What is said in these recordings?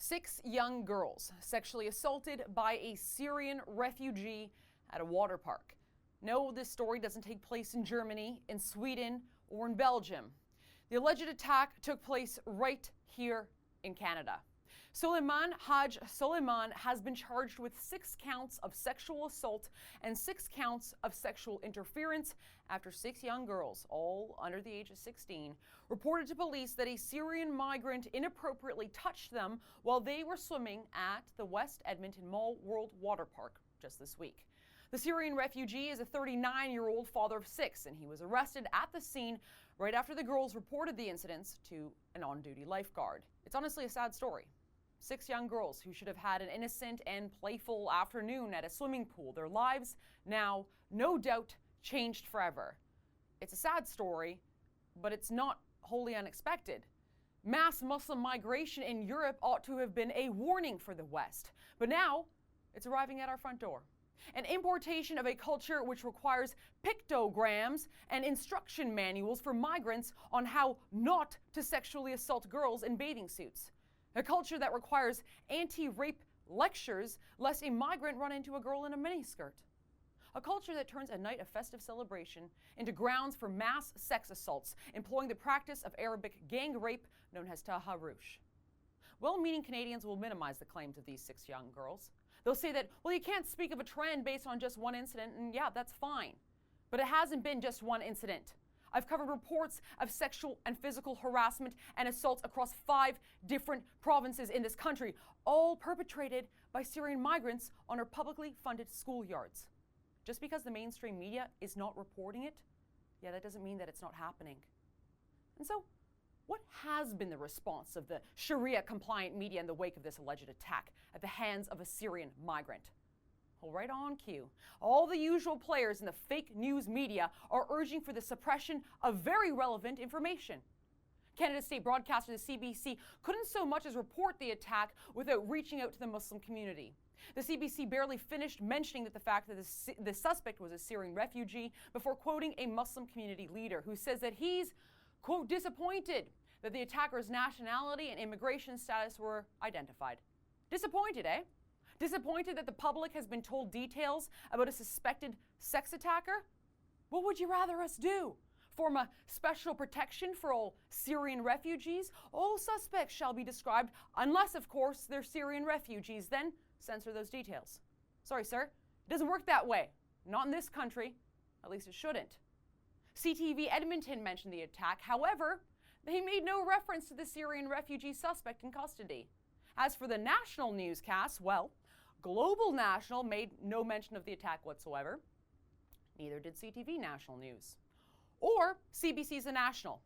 6 young girls sexually assaulted by a Syrian refugee at a water park. No, this story doesn't take place in Germany, in Sweden, or in Belgium. The alleged attack took place right here in Canada. Suleiman Haj Suleiman has been charged with 6 counts of sexual assault and 6 counts of sexual interference after 6 young girls, all under the age of 16, reported to police that a Syrian migrant inappropriately touched them while they were swimming at the West Edmonton Mall World Water Park just this week. The Syrian refugee is a 39-year-old father of 6, and he was arrested at the scene right after the girls reported the incidents to an on-duty lifeguard. It's honestly a sad story. 6 young girls who should have had an innocent and playful afternoon at a swimming pool. Their lives now, no doubt, changed forever. It's a sad story, but it's not wholly unexpected. Mass Muslim migration in Europe ought to have been a warning for the West, but now it's arriving at our front door. An importation of a culture which requires pictograms and instruction manuals for migrants on how not to sexually assault girls in bathing suits. A culture that requires anti-rape lectures lest a migrant run into a girl in a miniskirt. A culture that turns a night of festive celebration into grounds for mass sex assaults, employing the practice of Arabic gang rape known as taharrush. Well-meaning Canadians will minimize the claims of these 6 young girls. They'll say that, well, you can't speak of a trend based on just one incident, and yeah, that's fine. But it hasn't been just one incident. I've covered reports of sexual and physical harassment and assaults across 5 different provinces in this country, all perpetrated by Syrian migrants on our publicly funded schoolyards. Just because the mainstream media is not reporting it, yeah, that doesn't mean that it's not happening. And so, what has been the response of the Sharia-compliant media in the wake of this alleged attack at the hands of a Syrian migrant? Well, right on cue. All the usual players in the fake news media are urging for the suppression of very relevant information. Canada's state broadcaster, the CBC, couldn't so much as report the attack without reaching out to the Muslim community. The CBC barely finished mentioning that the fact that the suspect was a Syrian refugee before quoting a Muslim community leader who says that he's, quote, disappointed that the attacker's nationality and immigration status were identified. Disappointed, eh? Disappointed that the public has been told details about a suspected sex attacker? What would you rather us do? Form a special protection for all Syrian refugees? All suspects shall be described, unless, of course, they're Syrian refugees. Then censor those details. Sorry, sir. It doesn't work that way. Not in this country. At least it shouldn't. CTV Edmonton mentioned the attack. However, they made no reference to the Syrian refugee suspect in custody. As for the national newscast, well, Global National made no mention of the attack whatsoever. Neither did CTV National News. Or CBC's The National.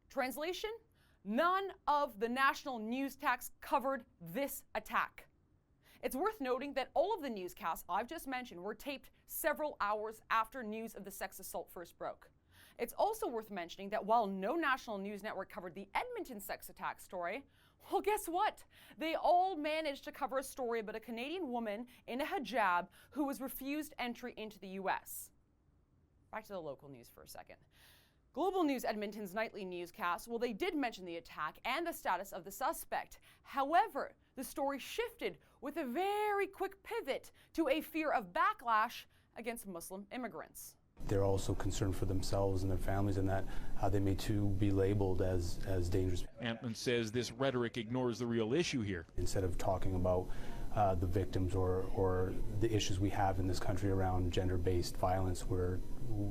Translation? None of the national newscasts covered this attack. It's worth noting that all of the newscasts I've just mentioned were taped several hours after news of the sex assault first broke. It's also worth mentioning that while no national news network covered the Edmonton sex attack story, well, guess what? They all managed to cover a story about a Canadian woman in a hijab who was refused entry into the U.S. Back to the local news for a second. Global News Edmonton's nightly newscast, well, they did mention the attack and the status of the suspect. However, the story shifted with a very quick pivot to a fear of backlash against Muslim immigrants. They're also concerned for themselves and their families and that they may too be labeled as dangerous. Antman says this rhetoric ignores the real issue here. Instead of talking about the victims or the issues we have in this country around gender-based violence, where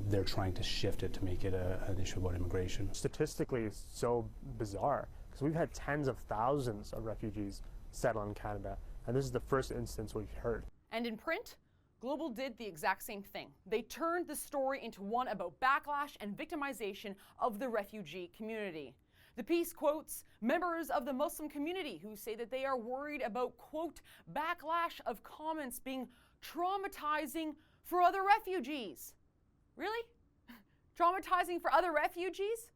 they're trying to shift it to make it an issue about immigration. Statistically, it's so bizarre because we've had tens of thousands of refugees settle in Canada, and this is the first instance we've heard. And in print, Global did the exact same thing. They turned the story into one about backlash and victimization of the refugee community. The piece quotes members of the Muslim community who say that they are worried about, quote, backlash of comments being traumatizing for other refugees. Really? Traumatizing for other refugees?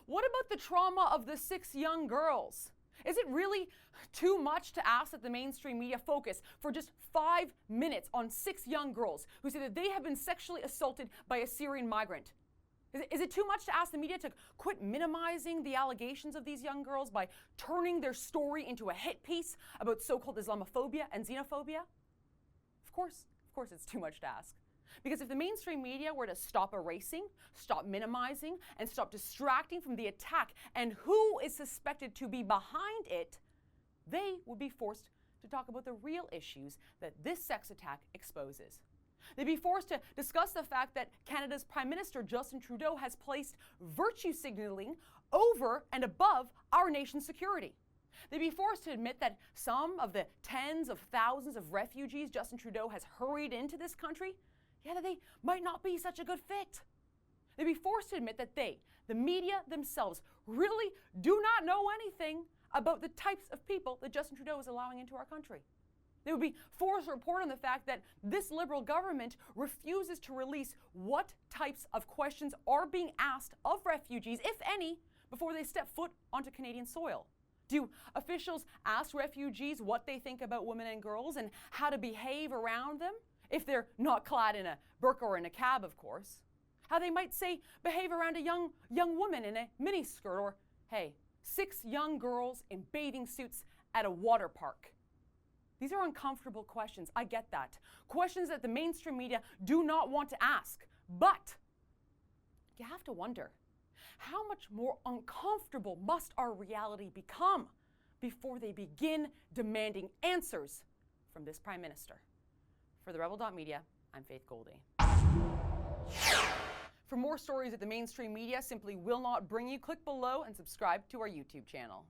What about the trauma of the 6 young girls? Is it really too much to ask that the mainstream media focus for just 5 minutes on 6 young girls who say that they have been sexually assaulted by a Syrian migrant? Is it too much to ask the media to quit minimizing the allegations of these young girls by turning their story into a hit piece about so-called Islamophobia and xenophobia? Of course it's too much to ask. Because if the mainstream media were to stop erasing, stop minimizing, and stop distracting from the attack and who is suspected to be behind it, they would be forced to talk about the real issues that this sex attack exposes. They'd be forced to discuss the fact that Canada's Prime Minister Justin Trudeau has placed virtue signaling over and above our nation's security. They'd be forced to admit that some of the tens of thousands of refugees Justin Trudeau has hurried into this country, that they might not be such a good fit. They'd be forced to admit that they, the media themselves, really do not know anything about the types of people that Justin Trudeau is allowing into our country. They would be forced to report on the fact that this Liberal government refuses to release what types of questions are being asked of refugees, if any, before they step foot onto Canadian soil. Do officials ask refugees what they think about women and girls and how to behave around them? If they're not clad in a burqa or in a cab, of course. How they might, say, behave around a young woman in a miniskirt, or, hey, 6 young girls in bathing suits at a water park. These are uncomfortable questions, I get that. Questions that the mainstream media do not want to ask. But you have to wonder, how much more uncomfortable must our reality become before they begin demanding answers from this Prime Minister? For the Rebel.media, I'm Faith Goldie. For more stories that the mainstream media simply will not bring you, click below and subscribe to our YouTube channel.